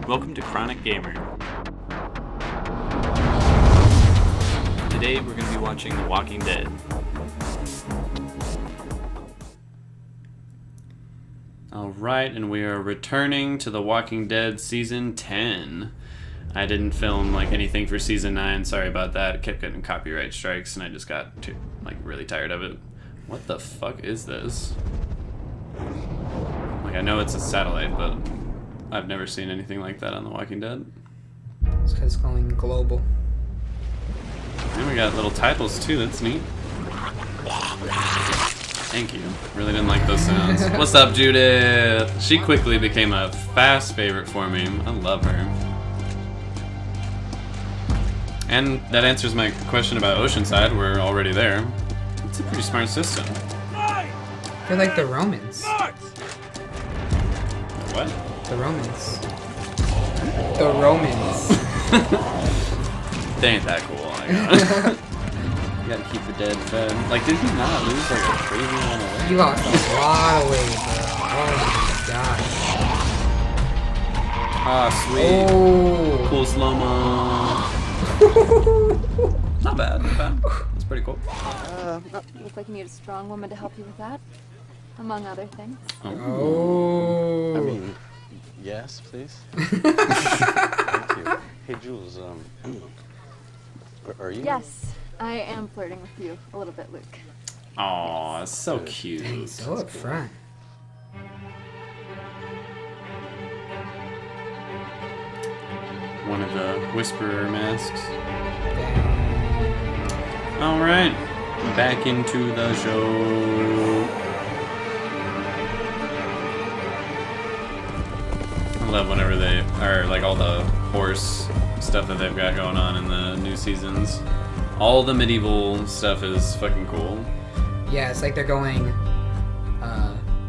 Welcome to Chronic Gamer. Today we're going to be watching The Walking Dead. Alright, and we are returning to The Walking Dead Season 10. I didn't film anything for Season 9, sorry about that. It kept getting copyright strikes and I just got really tired of it. What the fuck is this? I know it's a satellite, but I've never seen anything like that on The Walking Dead. It's because it's going global. And we got little titles too, that's neat. Thank you. Really didn't like those sounds. What's up, Judith? She quickly became a fast favorite for me. I love her. And that answers my question about Oceanside. We're already there. It's a pretty smart system. They're like the Romans. What? The Romans. The Romans. They ain't that cool. You gotta keep the dead fed. Did he not lose a crazy amount of weight? He lost a lot of weight, bro. Oh my god. Ah, sweet. Oh. Cool slow-mo. Not bad, not bad. That's pretty cool. Looks like you need a strong woman to help you with that, among other things. Oh. I mean, yes, please. Thank you. Hey, Jules, are you? Yes, I am flirting with you a little bit, Luke. Aw, it's so cute. He's so up front. One of the Whisperer masks. Alright, back into the show. I love whenever they are all the horse stuff that they've got going on in the new seasons. All the medieval stuff is fucking cool. Yeah, it's like they're going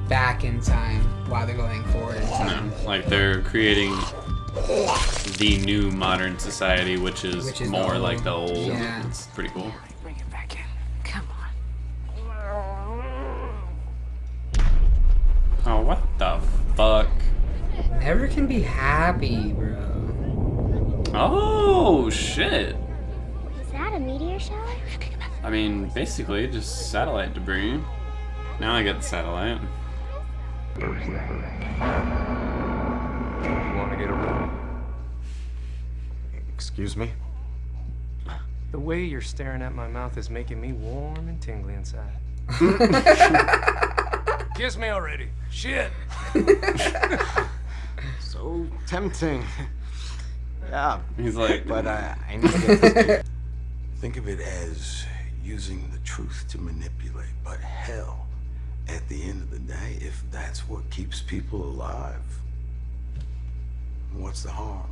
back in time while they're going forward in time. Yeah, they're creating the new modern society, which is more like the old. Yeah. It's pretty cool. Bring it back in. Come on. Oh, what the fuck? Never can be happy, bro. Oh, shit. Is that a meteor shower? I mean, basically, just satellite debris. Now I get the satellite. You want to get a room? Excuse me? The way you're staring at my mouth is making me warm and tingly inside. Kiss me already. Shit. So tempting. Yeah. He's like, But I need to get this. Think of it as using the truth to manipulate, but hell, at the end of the day, if that's what keeps people alive, what's the harm?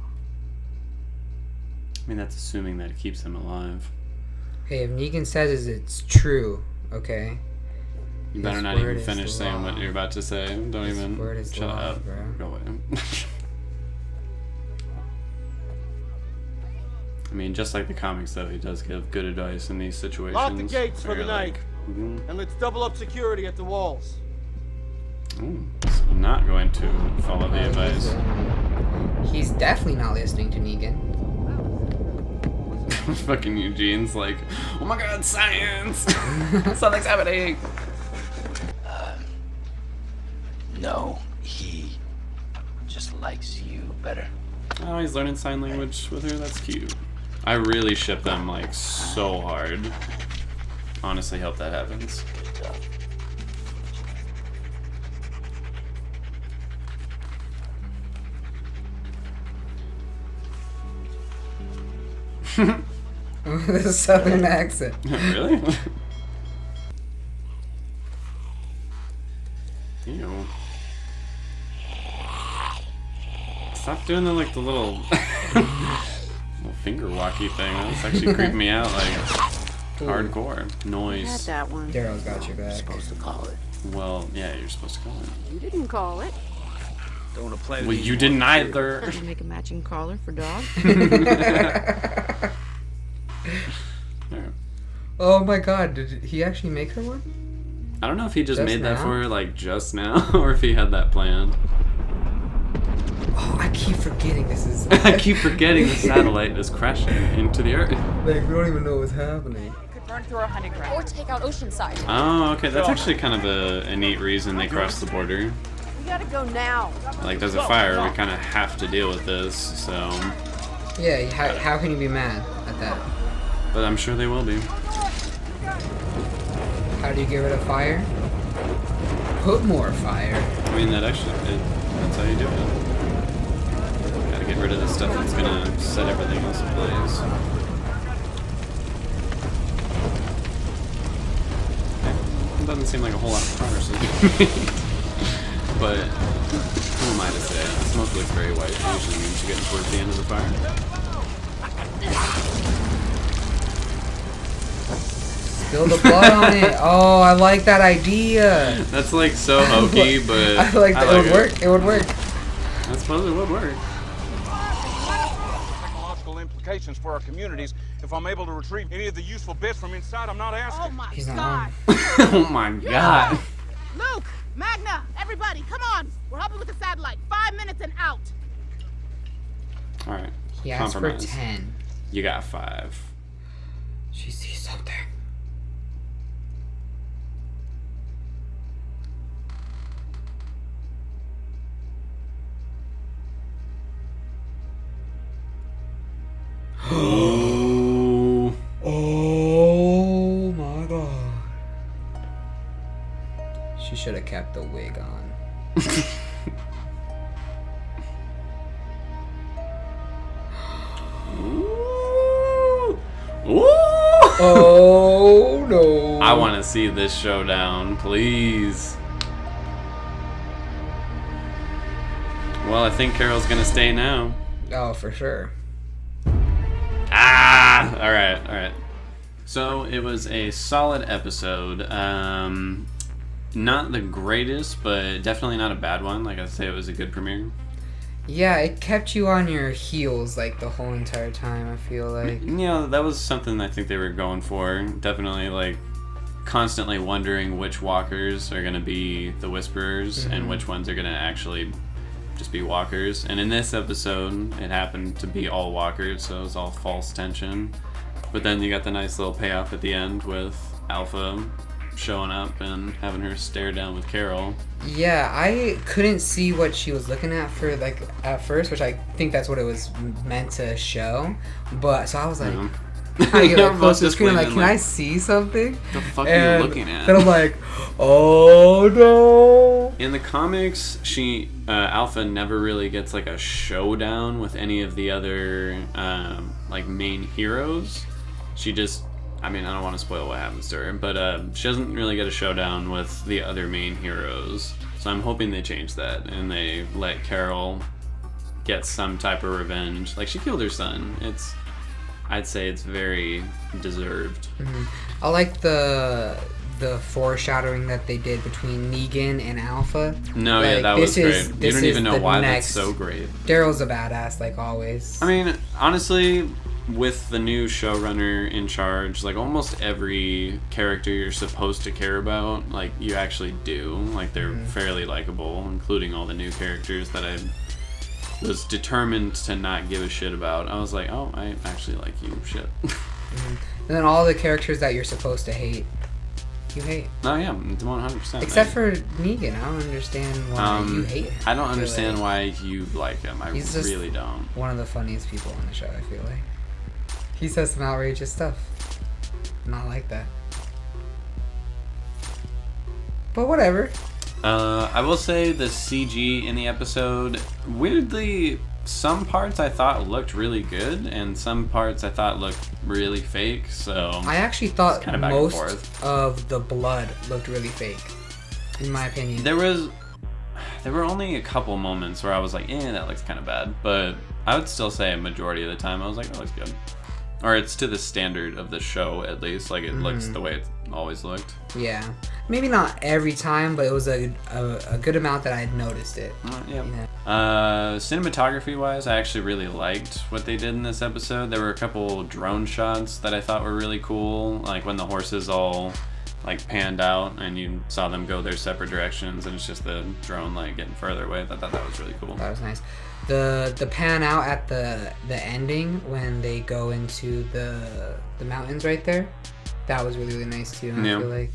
I mean, that's assuming that it keeps them alive. Hey, if Negan says it's true, okay? You better His not word even is finish saying law. what you're about to say. Don't His even. word is Shut law, up. bro. Go away. I mean, just like the comics, though, he does give good advice in these situations. Lock the gates for where the you're night. And let's double up security at the walls. Ooh, so I'm not going to follow the advice. He's definitely not listening to Negan. Fucking Eugene's like, oh my god, science! Something's happening! No, he just likes you better. Oh, he's learning sign language with her? That's cute. I really ship them, so hard. Honestly, hope that happens. With a southern accent. Really? Ew. Stop doing the little finger walkie thing. That's actually creeping me out hardcore. Noise. That one. Daryl's got your back. Supposed to call it. Well, yeah, you're supposed to call it. You didn't call it. Don't want to play. Well, you didn't either. Did you make a matching collar for dog? Oh my god, did he actually make her one? I don't know if he just made that now? for her, like, just now, or if he had that planned. Oh, I keep forgetting this is... I keep forgetting the satellite is crashing into the Earth. Like, we don't even know what's happening. Could burn through our hunting ground. Or take out Oceanside. Oh, okay, that's actually kind of a neat reason they crossed the border. We gotta go now. Like, there's a fire, we kind of have to deal with this, so... Yeah, how can you be mad at that? But I'm sure they will be. How do you get rid of fire? Put more fire. I mean, that's how you do it. Gotta get rid of the stuff that's gonna set everything else ablaze. Okay. It doesn't seem like a whole lot of progress is being made. But who am I to say? The smoke looks very white. It usually means you're getting towards the end of the fire. Spill the blood on it. Oh, I like that idea. That's like so hokey, but I like that. It would work. It would work. I suppose it would work. Technological implications for our communities. If I'm able to retrieve any of the useful bits from inside, I'm not asking. Oh my He's not god. Oh my god. Luke, Magna, everybody, come on. We're helping with the satellite. 5 minutes and out. Alright. He asked for Compromise. 10. You got 5. She sees something. Oh. Oh my god. She should have kept the wig on. Ooh. Ooh. Oh no. I want to see this showdown, please. Well, I think Carol's gonna stay now. Oh, for sure. Ah! Alright. So, it was a solid episode. Not the greatest, but definitely not a bad one. Like I say, it was a good premiere. Yeah, it kept you on your heels like the whole entire time, I feel like. You know, that was something I think they were going for. Definitely, like, constantly wondering which walkers are going to be the Whisperers and which ones are going to actually just be walkers. And in this episode, it happened to be all walkers, so it was all false tension. But then you got the nice little payoff at the end with Alpha showing up and having her stare down with Carol. Yeah, I couldn't see what she was looking at for like at first, which I think that's what it was meant to show. But so I was like, I get like close to the screen, I'm like, can I see something? The fuck are you looking at? Then I'm like, oh no. In the comics, Alpha never really gets like a showdown with any of the other like main heroes. She just, I mean, I don't want to spoil what happens to her, but she doesn't really get a showdown with the other main heroes. So I'm hoping they change that and they let Carol get some type of revenge. Like, she killed her son. I'd say it's very deserved. I like the foreshadowing that they did between Negan and Alpha. No, like, yeah, that was great. You don't even know the why next, that's so great. Daryl's a badass, like always. I mean, honestly, with the new showrunner in charge, like, almost every character you're supposed to care about, like, you actually do. Like, they're fairly likable, including all the new characters that I was determined to not give a shit about. I was like, oh, I actually like you. Shit. And then all the characters that you're supposed to hate, you hate. Oh, yeah, 100%. Except for Negan. I don't understand why you hate him. I don't feel understand like why you like him. I he's just really don't. one of the funniest people on the show, I feel like. He says some outrageous stuff. Not like that. But whatever. I will say the CG in the episode, weirdly, some parts I thought looked really good, and some parts I thought looked really fake, so... I actually thought kind of back and most forth. of the blood looked really fake, in my opinion. There were only a couple moments where I was like, that looks kind of bad, but I would still say a majority of the time I was like, that looks good. Or it's to the standard of the show, at least. Like, it looks the way it always looked. Yeah. Maybe not every time, but it was a good amount that I had noticed it. Yeah. You know? Cinematography-wise, I actually really liked what they did in this episode. There were a couple drone shots that I thought were really cool. Like, when the horses all like panned out and you saw them go their separate directions, and it's just the drone like getting further away. I thought that was really cool. That was nice. The pan out at the ending when they go into the mountains right there, that was really, really nice too. I feel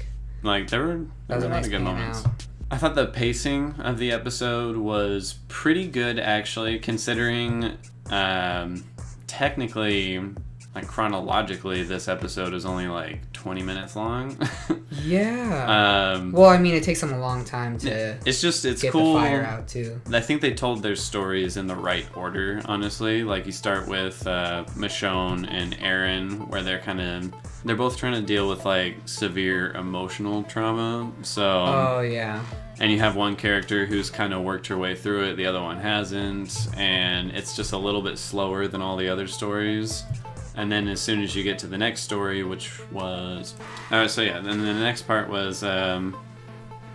like there were a lot of good moments. I thought the pacing of the episode was pretty good, actually, considering technically, like chronologically, this episode is only like 20 minutes long. Yeah. Well, I mean, it takes them a long time to. It's get cool. The fire out too. I think they told their stories in the right order. Honestly, like you start with Michonne and Aaron, where they're both trying to deal with like severe emotional trauma. So. Oh yeah. And you have one character who's kind of worked her way through it, the other one hasn't, and it's just a little bit slower than all the other stories. And then as soon as you get to the next story, which was... then the next part was in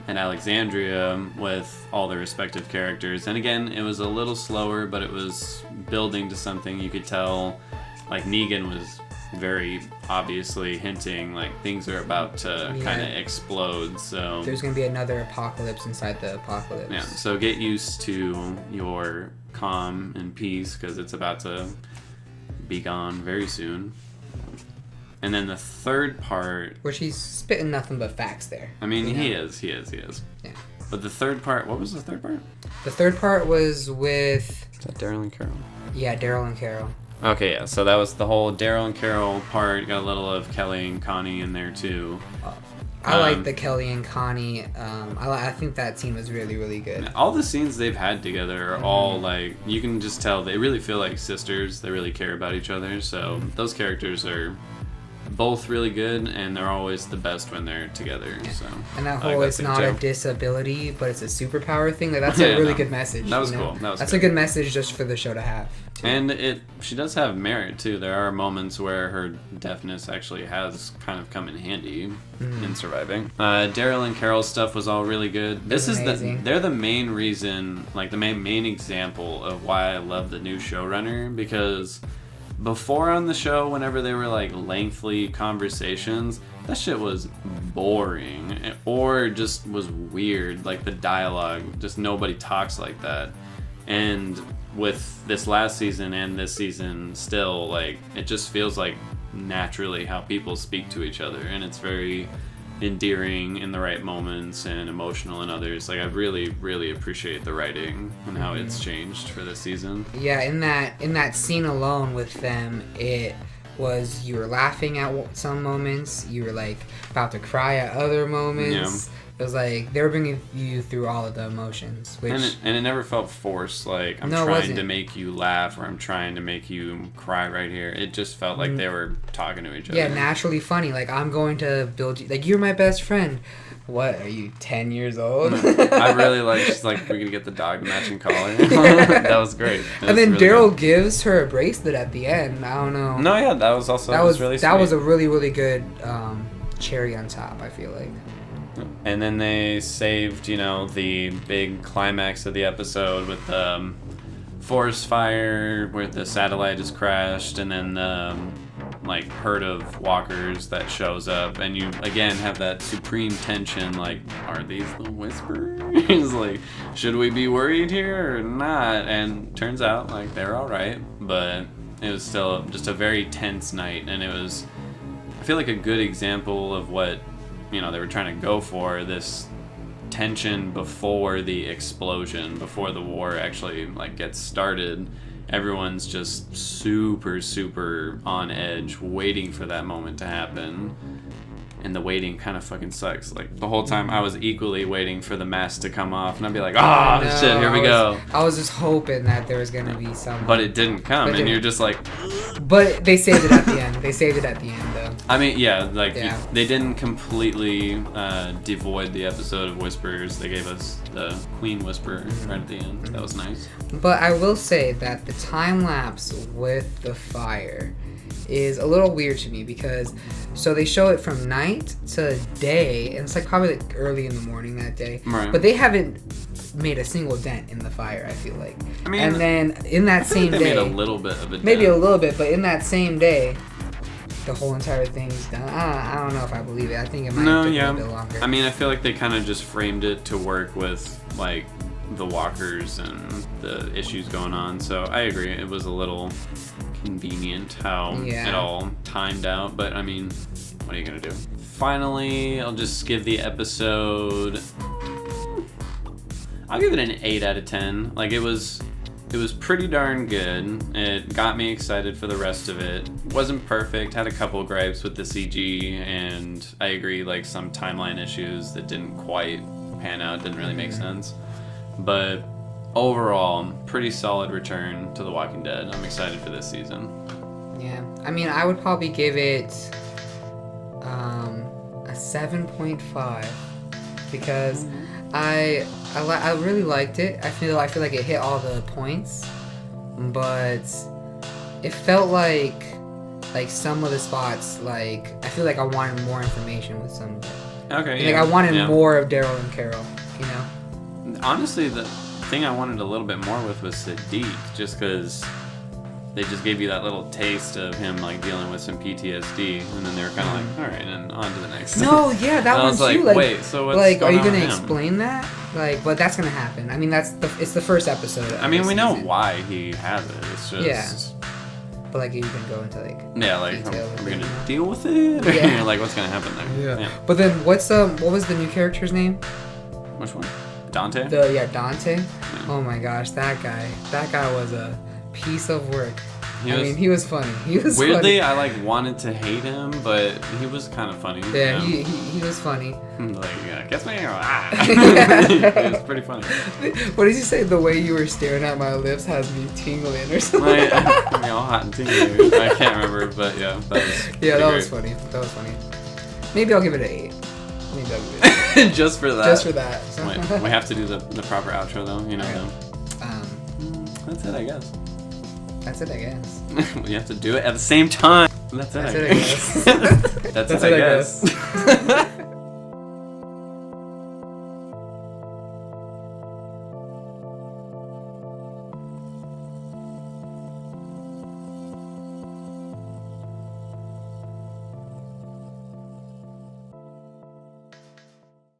Alexandria with all the respective characters. And again, it was a little slower, but it was building to something. You could tell, like, Negan was very obviously hinting, like, things are about to kind of explode, so... There's going to be another apocalypse inside the apocalypse. Yeah, so get used to your calm and peace, because it's about to be gone very soon. And then the third part... Which he's spitting nothing but facts there. I mean, he is. Yeah. But the third part... What was the third part? The third part was with... Is that Daryl and Carol? Yeah, Daryl and Carol. Okay, yeah. So that was the whole Daryl and Carol part. Got a little of Kelly and Connie in there, too. I like the Kelly and Connie. I think that scene was really, really good. All the scenes they've had together are all like, you can just tell they really feel like sisters. They really care about each other. So those characters are both really good, and they're always the best when they're together. So and that whole it's not a disability, but it's a superpower thing. That's a really good message. That was cool. That's a good message just for the show to have. Too. And she does have merit too. There are moments where her deafness actually has kind of come in handy in surviving. Daryl and Carol's stuff was all really good. They're the main reason, like the main example of why I love the new showrunner, because before on the show, whenever they were like lengthy conversations, that shit was boring or just was weird. Like the dialogue, just nobody talks like that. And with this last season and this season still, like, it just feels like naturally how people speak to each other, and it's very endearing in the right moments and emotional in others. Like, I really, really appreciate the writing and how it's changed for this season. Yeah, in that scene alone with them, it was, you were laughing at some moments, you were like about to cry at other moments. Yeah. It was like they were bringing you through all of the emotions, which and it never felt forced. Like I'm trying to make you laugh or I'm trying to make you cry right here. It just felt like they were talking to each other. Yeah, naturally funny. Like, I'm going to build you. Like, you're my best friend. What are you, 10 years old? I really like. She's like, we're gonna get the dog matching collar. That was great. And then really Daryl gives her a bracelet at the end. I don't know. No, yeah, that was also really that sweet. was a really, really good cherry on top, I feel like. And then they saved, the big climax of the episode with the forest fire where the satellite is crashed, and then the herd of walkers that shows up, and you again have that supreme tension. Like, are these the Whisperers? Like, should we be worried here or not? And turns out like they're all right, but it was still just a very tense night, and it was, I feel like, a good example of what they were trying to go for, this tension before the explosion, before the war actually gets started. Everyone's just super, super on edge, waiting for that moment to happen. And the waiting kind of fucking sucks. Like, the whole time I was equally waiting for the mask to come off, and I'd be like, shit, here we go. I was just hoping that there was gonna be some. But it didn't come, and you're just like. But they saved it at the end. Though. I mean, they didn't completely devoid the episode of Whisperers. They gave us the Queen Whisperer right at the end. That was nice. But I will say that the time lapse with the fire is a little weird to me, because so they show it from night to day, and it's probably early in the morning that day. Right. But they haven't made a single dent in the fire, I feel like. I mean, and then in that same day, they made a little bit of a dent. Maybe a little bit, but in that same day, the whole entire thing's done. I don't know if I believe it. I think it might No, take yeah. a little bit longer. I mean, I feel like they kind of just framed it to work with like the walkers and the issues going on. So I agree. It was a little convenient how it all timed out. But I mean, what are you gonna do? Finally, I'll just give the episode. I'll give it an 8 out of 10. Like it was pretty darn good. It got me excited for the rest of it. Wasn't perfect, had a couple gripes with the CG, and I agree, like some timeline issues that didn't quite pan out, didn't really make sense. But overall, pretty solid return to The Walking Dead. I'm excited for this season. Yeah, I mean, I would probably give it a 7.5 because I really liked it. I feel like it hit all the points, but it felt like some of the spots, like I feel like I wanted more information with some. Okay. Like Yeah. I wanted more of Daryl and Carol, you know. Honestly, the thing I wanted a little bit more with was Sadiq, just because they just gave you that little taste of him like dealing with some PTSD, and then they were kind of like, all right, and on to the next. No, yeah, that one too. Like, wait, so what's like, going are you on gonna with him? explain that? Like, but that's gonna happen. I mean, it's the first episode. I mean, we know why he has it. It's just. Yeah. But like, you can go into like. Yeah, like, detail are with we it, gonna you know? deal with it? Or, Yeah. like, what's gonna happen there? Yeah. But then, what was the new character's name? Which one? Dante? Dante. Oh my gosh, that guy was a piece of work. I mean, he was funny. He was weirdly, funny. I like wanted to hate him, but he was kind of funny. Yeah, you know? he was funny. Like, guess me. It was pretty funny. What did you say? The way you were staring at my lips has me tingling or something. I'm all hot and tingling. I can't remember, but yeah, that was. Yeah, was funny. That was funny. Maybe I'll give it an 8. Maybe I'll give it an 8. Just for that. Just for that. Wait, we have to do the proper outro though, you know. Okay. That's it, I guess. That's it, I guess. You have to do it at the same time. That's it, I guess. That's it, I guess.